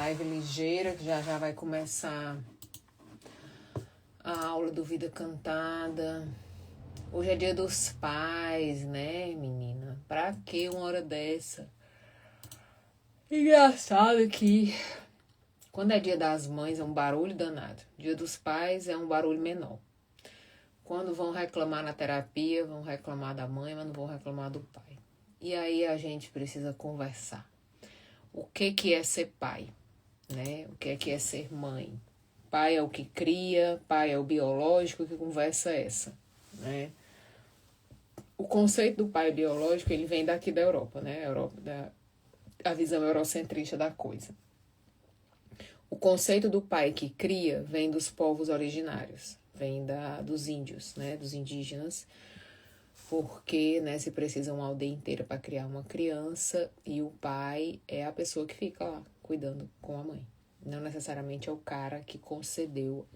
live ligeira, que já vai começar a aula do Vida Cantada. Hoje é dia dos pais, né, menina? Pra que uma hora dessa? Engraçado que quando é dia das mães é um barulho danado. Dia dos pais é um barulho menor. Quando vão reclamar na terapia, vão reclamar da mãe, mas não vão reclamar do pai. E aí a gente precisa conversar. O que é ser pai, né? O que é ser mãe? Pai é o que cria, pai é o biológico, que conversa é essa, né? O conceito do pai biológico, ele vem daqui da Europa, né? A visão eurocentrista da coisa. O conceito do pai que cria vem dos povos originários, vem dos índios, né? Dos indígenas, porque, né, se precisa uma aldeia inteira para criar uma criança e o pai é a pessoa que fica lá cuidando com a mãe. Não necessariamente é o cara que concebeu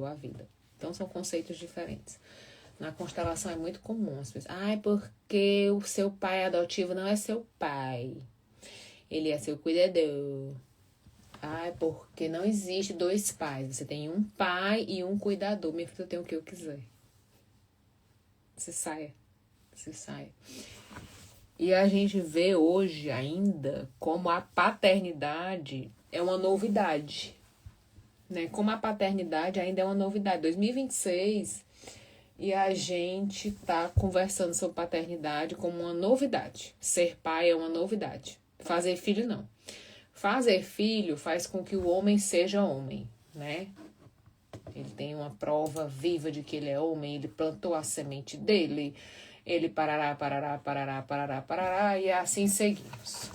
a vida. Então são conceitos diferentes. Na constelação é muito comum as pessoas, porque o seu pai adotivo não é seu pai, ele é seu cuidador. Porque não existe dois pais, você tem um pai e um cuidador. Meu filho, eu tenho o que eu quiser. Se saia. E a gente vê hoje ainda como a paternidade é uma novidade, né? Como a paternidade ainda é uma novidade. 2026 e a gente tá conversando sobre paternidade como uma novidade. Ser pai é uma novidade. Fazer filho não. Fazer filho faz com que o homem seja homem, né? Ele tem uma prova viva de que ele é homem, ele plantou a semente dele, ele parará, e assim seguimos.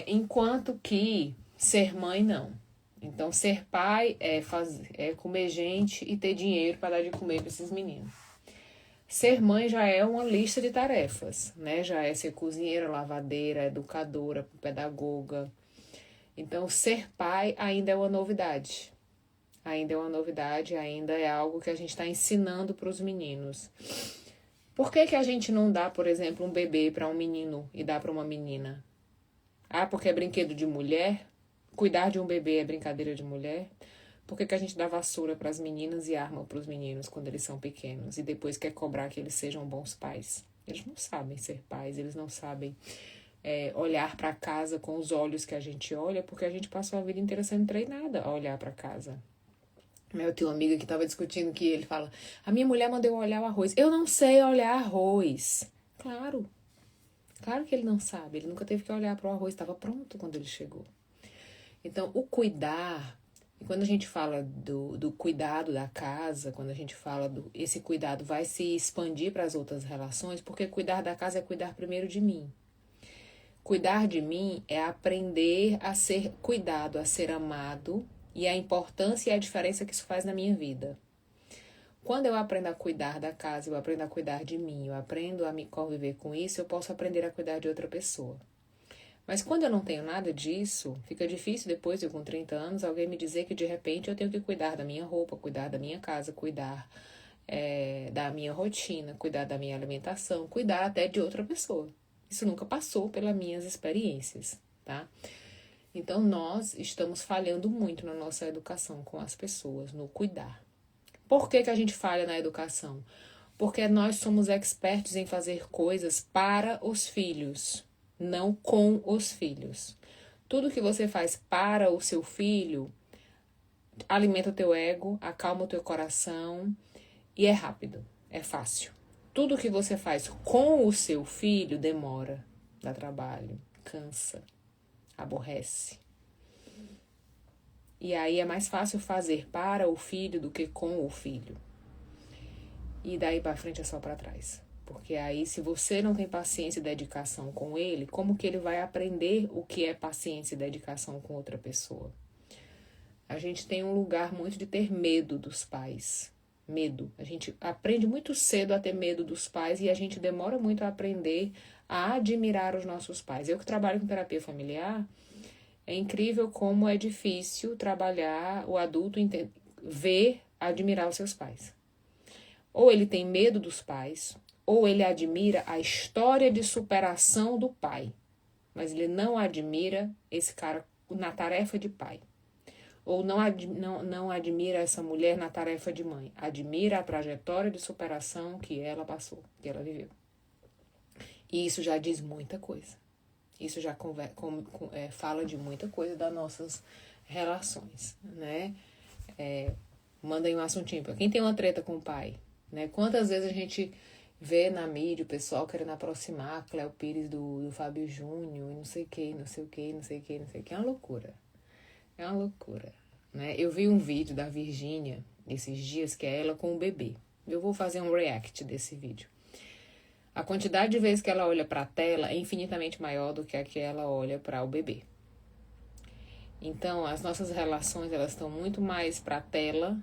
Enquanto que ser mãe, não. Então, ser pai é comer gente e ter dinheiro para dar de comer para esses meninos. Ser mãe já é uma lista de tarefas, né? Já é ser cozinheira, lavadeira, educadora, pedagoga. Então, ser pai ainda é uma novidade. Ainda é algo que a gente está ensinando para os meninos. Por que a gente não dá, por exemplo, um bebê para um menino e dá para uma menina? Porque é brinquedo de mulher? Cuidar de um bebê é brincadeira de mulher? Por que a gente dá vassoura para as meninas e arma para os meninos quando eles são pequenos? E depois quer cobrar que eles sejam bons pais? Eles não sabem ser pais, eles não sabem olhar para casa com os olhos que a gente olha, porque a gente passou a vida inteira sendo treinada a olhar para casa. Eu tenho uma amiga que estava discutindo que ele fala, a minha mulher mandou eu olhar o arroz. Eu não sei olhar arroz. Claro que ele não sabe. Ele nunca teve que olhar para o arroz, estava pronto quando ele chegou. Então, o cuidar, e quando a gente fala do cuidado da casa, quando a gente fala esse cuidado vai se expandir para as outras relações, porque cuidar da casa é cuidar primeiro de mim. Cuidar de mim é aprender a ser cuidado, a ser amado, e a importância e a diferença que isso faz na minha vida. Quando eu aprendo a cuidar da casa, eu aprendo a cuidar de mim, eu aprendo a me conviver com isso, eu posso aprender a cuidar de outra pessoa. Mas quando eu não tenho nada disso, fica difícil depois, eu com 30 anos, alguém me dizer que de repente eu tenho que cuidar da minha roupa, cuidar da minha casa, cuidar da minha rotina, cuidar da minha alimentação, cuidar até de outra pessoa. Isso nunca passou pelas minhas experiências, tá? Então, nós estamos falhando muito na nossa educação com as pessoas, no cuidar. Por que a gente falha na educação? Porque nós somos expertos em fazer coisas para os filhos, não com os filhos. Tudo que você faz para o seu filho alimenta o teu ego, acalma o teu coração e é rápido, é fácil. Tudo que você faz com o seu filho demora, dá trabalho, cansa, aborrece. E aí é mais fácil fazer para o filho do que com o filho. E daí para frente é só para trás. Porque aí, se você não tem paciência e dedicação com ele, como que ele vai aprender o que é paciência e dedicação com outra pessoa? A gente tem um lugar muito de ter medo dos pais. Medo. A gente aprende muito cedo a ter medo dos pais e a gente demora muito a aprender a admirar os nossos pais. Eu que trabalho com terapia familiar, é incrível como é difícil trabalhar o adulto ver, admirar os seus pais. Ou ele tem medo dos pais, ou ele admira a história de superação do pai. mas ele não admira esse cara na tarefa de pai. Ou não admira essa mulher na tarefa de mãe. Admira a trajetória de superação que ela passou, que ela viveu. E isso já diz muita coisa. Isso já fala de muita coisa das nossas relações, né? Manda aí um assuntinho. Quem tem uma treta com o pai, né? Quantas vezes a gente vê na mídia o pessoal querendo aproximar a Cléo Pires do Fábio Júnior e não sei o que, não sei o que, não sei o que, não sei o que. É uma loucura. É uma loucura, né? Eu vi um vídeo da Virgínia esses dias, que é ela com o bebê. Eu vou fazer um react desse vídeo. A quantidade de vezes que ela olha para a tela é infinitamente maior do que a que ela olha para o bebê. Então, as nossas relações, elas estão muito mais para a tela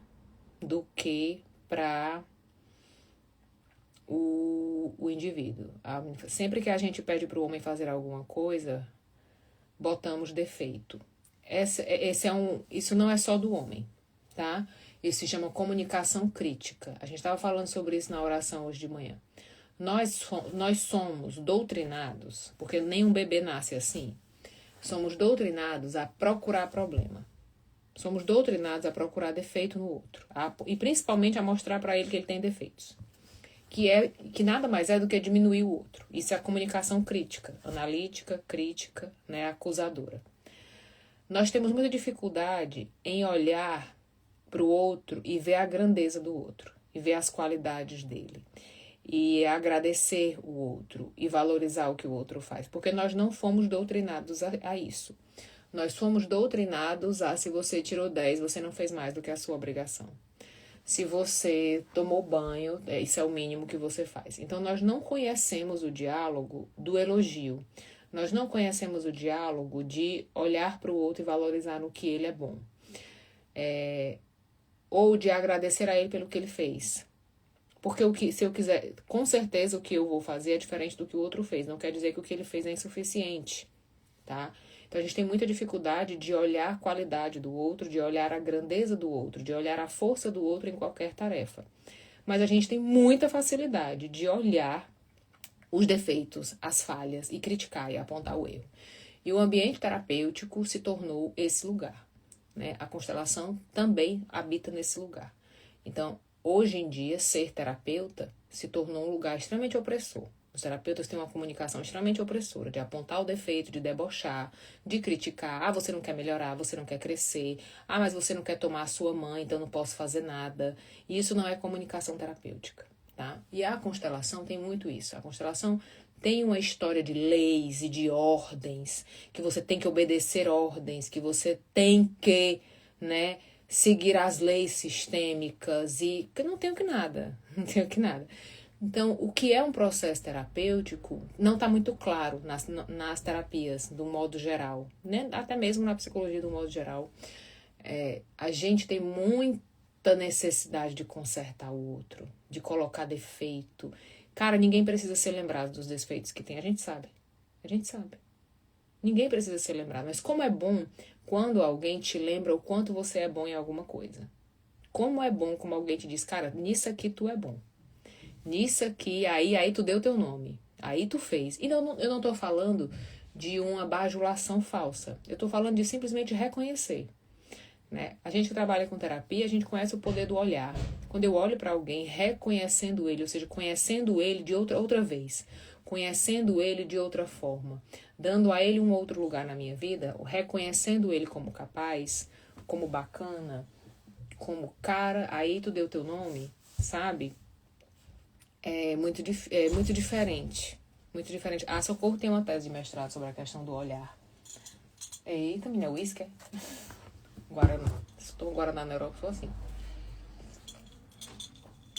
do que para o indivíduo. Sempre que a gente pede para o homem fazer alguma coisa, botamos defeito. Isso não é só do homem, tá? Isso se chama comunicação crítica. A gente estava falando sobre isso na oração hoje de manhã. Nós somos doutrinados, porque nenhum bebê nasce assim. Somos doutrinados a procurar problema. Somos doutrinados a procurar defeito no outro. E principalmente a mostrar para ele que ele tem defeitos. Que nada mais é do que diminuir o outro. Isso é a comunicação crítica, analítica, crítica, né, acusadora. Nós temos muita dificuldade em olhar para o outro e ver a grandeza do outro, e ver as qualidades dele, e agradecer o outro, e valorizar o que o outro faz, porque nós não fomos doutrinados a isso. Nós fomos doutrinados a, se você tirou 10, você não fez mais do que a sua obrigação. Se você tomou banho, isso é o mínimo que você faz. Então, nós não conhecemos o diálogo do elogio. Nós não conhecemos o diálogo de olhar para o outro e valorizar no que ele é bom. Ou de agradecer a ele pelo que ele fez. Porque se eu quiser, com certeza o que eu vou fazer é diferente do que o outro fez. Não quer dizer que o que ele fez é insuficiente, tá? Então a gente tem muita dificuldade de olhar a qualidade do outro, de olhar a grandeza do outro, de olhar a força do outro em qualquer tarefa. Mas a gente tem muita facilidade de olhar os defeitos, as falhas e criticar e apontar o erro. E o ambiente terapêutico se tornou esse lugar, né? A constelação também habita nesse lugar. Então, hoje em dia, ser terapeuta se tornou um lugar extremamente opressor. Os terapeutas têm uma comunicação extremamente opressora, de apontar o defeito, de debochar, de criticar. Ah, você não quer melhorar, você não quer crescer. Ah, mas você não quer tomar a sua mãe, então não posso fazer nada. E isso não é comunicação terapêutica, tá? E a constelação tem muito isso. A constelação tem uma história de leis e de ordens, que você tem que obedecer ordens, que você tem que, né, seguir as leis sistêmicas e que não tenho que nada, não tenho que nada. Então, o que é um processo terapêutico não está muito claro nas terapias, do modo geral, né? Até mesmo na psicologia, do modo geral. A gente tem muita necessidade de consertar o outro, de colocar defeito. Cara, ninguém precisa ser lembrado dos defeitos que tem, a gente sabe. A gente sabe. Ninguém precisa ser lembrado, mas como é bom quando alguém te lembra o quanto você é bom em alguma coisa. Como é bom como alguém te diz, cara, nisso aqui tu é bom. Nisso aqui, aí tu deu teu nome. Aí tu fez. E eu não tô falando de uma bajulação falsa. Eu tô falando de simplesmente reconhecer. Né? A gente que trabalha com terapia, a gente conhece o poder do olhar. Quando eu olho para alguém reconhecendo ele, ou seja, conhecendo ele de outra vez, conhecendo ele de outra forma, dando a ele um outro lugar na minha vida, reconhecendo ele como capaz, como bacana, como cara, aí tu deu teu nome, sabe? É muito diferente. Muito diferente. A Socorro tem uma tese de mestrado sobre a questão do olhar. Eita, menina, uísque? Guaraná. Se eu tomo Guaraná na Europa, sou assim.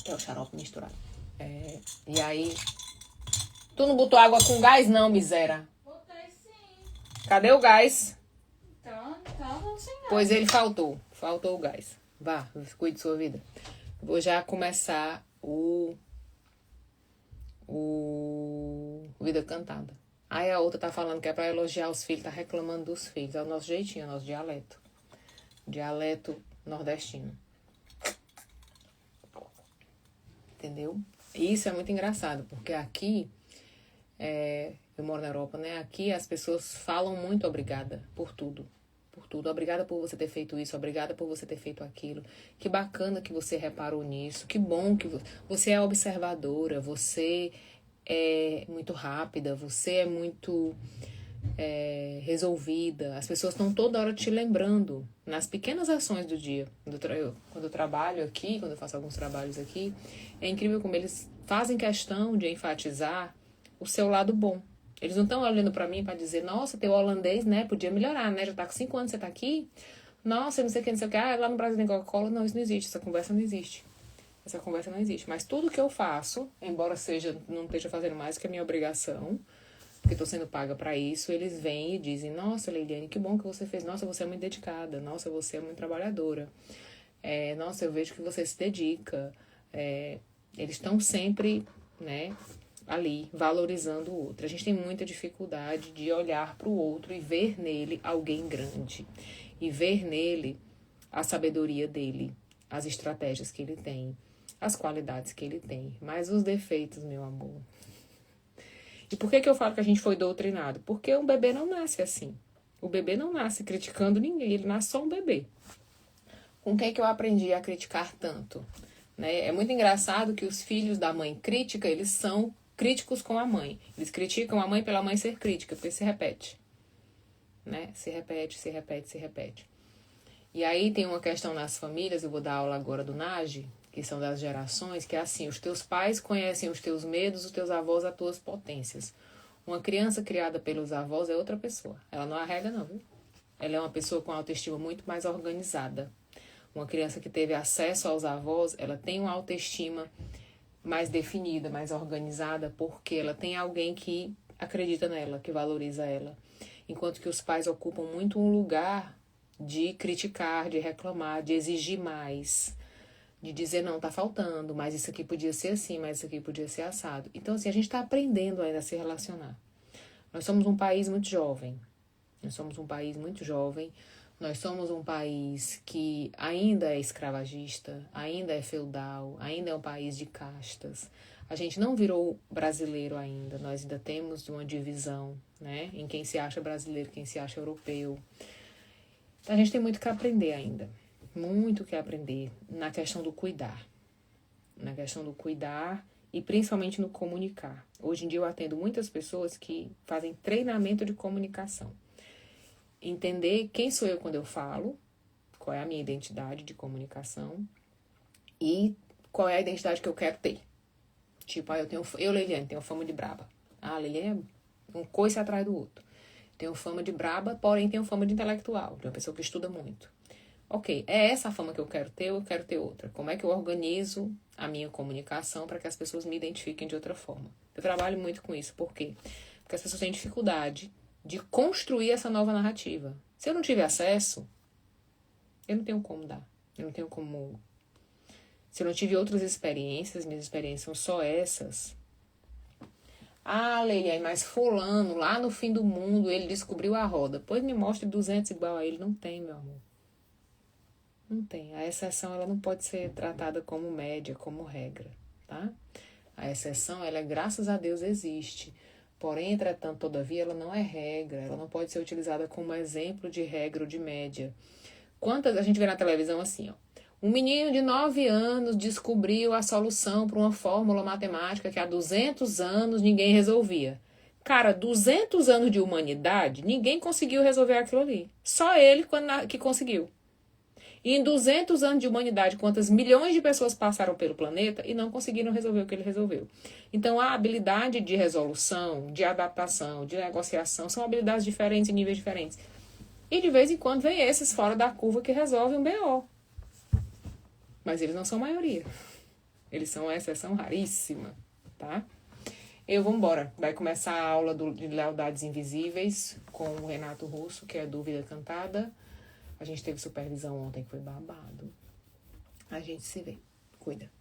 É o xarope misturado. E aí... Tu não botou água com gás, não, miséria? Botei sim. Cadê o gás? Então sem gás. Pois ele faltou. Faltou o gás. Vá, cuide de sua vida. Vou já começar o Vida Cantada. Aí a outra tá falando que é pra elogiar os filhos, tá reclamando dos filhos. É o nosso jeitinho, é o nosso dialeto. Dialeto nordestino. Entendeu? E isso é muito engraçado, porque aqui Eu moro na Europa, né? Aqui as pessoas falam muito obrigada por tudo. Por tudo. Obrigada por você ter feito isso, obrigada por você ter feito aquilo. Que bacana que você reparou nisso. Que bom que você é observadora, você é muito rápida, você é muito resolvida. As pessoas estão toda hora te lembrando nas pequenas ações do dia. Quando eu trabalho aqui, quando eu faço alguns trabalhos aqui, é incrível como eles fazem questão de enfatizar o seu lado bom. Eles não estão olhando pra mim pra dizer, nossa, teu holandês, né, podia melhorar, né, já tá com 5 anos, você tá aqui, nossa, não sei o que, não sei o que, lá no Brasil tem Coca-Cola. Não, isso não existe, essa conversa não existe. Essa conversa não existe. Mas tudo que eu faço, embora não esteja fazendo mais que a minha obrigação, porque estou sendo paga para isso, eles vêm e dizem, nossa, Leiliane, que bom que você fez, nossa, você é muito dedicada, nossa, você é muito trabalhadora, nossa, eu vejo que você se dedica. Eles estão sempre, né, ali, valorizando o outro. A gente tem muita dificuldade de olhar para o outro e ver nele alguém grande, e ver nele a sabedoria dele, as estratégias que ele tem, as qualidades que ele tem, mas os defeitos, meu amor. E por que eu falo que a gente foi doutrinado? Porque um bebê não nasce assim. O bebê não nasce criticando ninguém, ele nasce só um bebê. Com quem que eu aprendi a criticar tanto? Né? É muito engraçado que os filhos da mãe crítica, eles são críticos com a mãe. Eles criticam a mãe pela mãe ser crítica, porque se repete. Né? Se repete, se repete, se repete. E aí tem uma questão nas famílias, eu vou dar aula agora do NAGE, que são das gerações, que é assim, os teus pais conhecem os teus medos, os teus avós as tuas potências. Uma criança criada pelos avós é outra pessoa. Ela não arrega não, viu? Ela é uma pessoa com autoestima muito mais organizada. Uma criança que teve acesso aos avós, ela tem uma autoestima mais definida, mais organizada, porque ela tem alguém que acredita nela, que valoriza ela. Enquanto que os pais ocupam muito um lugar de criticar, de reclamar, de exigir mais, de dizer, não, tá faltando, mas isso aqui podia ser assim, mas isso aqui podia ser assado. Então, assim, a gente tá aprendendo ainda a se relacionar. Nós somos um país muito jovem. Nós somos um país muito jovem. Nós somos um país que ainda é escravagista, ainda é feudal, ainda é um país de castas. A gente não virou brasileiro ainda. Nós ainda temos uma divisão, né? Em quem se acha brasileiro, quem se acha europeu. Então, a gente tem muito que aprender ainda. Muito que aprender na questão do cuidar. Na questão do cuidar e principalmente no comunicar. Hoje em dia eu atendo muitas pessoas que fazem treinamento de comunicação. Entender quem sou eu quando eu falo, qual é a minha identidade de comunicação e qual é a identidade que eu quero ter. Tipo, eu Leiliane, tenho fama de braba. Leiliane é um coice atrás do outro. Tenho fama de braba, porém tenho fama de intelectual, de uma pessoa que estuda muito. Ok, é essa a fama que eu quero ter ou eu quero ter outra? Como é que eu organizo a minha comunicação para que as pessoas me identifiquem de outra forma? Eu trabalho muito com isso. Por quê? Porque as pessoas têm dificuldade de construir essa nova narrativa. Se eu não tiver acesso, eu não tenho como dar. Eu não tenho como... Se eu não tive outras experiências, minhas experiências são só essas. Leiliane, mas fulano, lá no fim do mundo, ele descobriu a roda. Pois me mostre 200 igual a ele. Não tem, meu amor. Não tem. A exceção, ela não pode ser tratada como média, como regra, tá? A exceção, ela, graças a Deus, existe. Porém, entretanto, todavia, ela não é regra. Ela não pode ser utilizada como exemplo de regra ou de média. Quantas a gente vê na televisão assim, ó. Um menino de 9 anos descobriu a solução para uma fórmula matemática que há 200 anos ninguém resolvia. Cara, 200 anos de humanidade, ninguém conseguiu resolver aquilo ali. Só ele que conseguiu. E em 200 anos de humanidade, quantas milhões de pessoas passaram pelo planeta e não conseguiram resolver o que ele resolveu. Então, a habilidade de resolução, de adaptação, de negociação, são habilidades diferentes em níveis diferentes. E de vez em quando vem esses fora da curva que resolvem um BO. Mas eles não são maioria. Eles são uma exceção raríssima, tá? Vou embora. Vai começar a aula de Lealdades Invisíveis com o Renato Russo, que é Dúvida Cantada. A gente teve supervisão ontem que foi babado. A gente se vê. Cuida.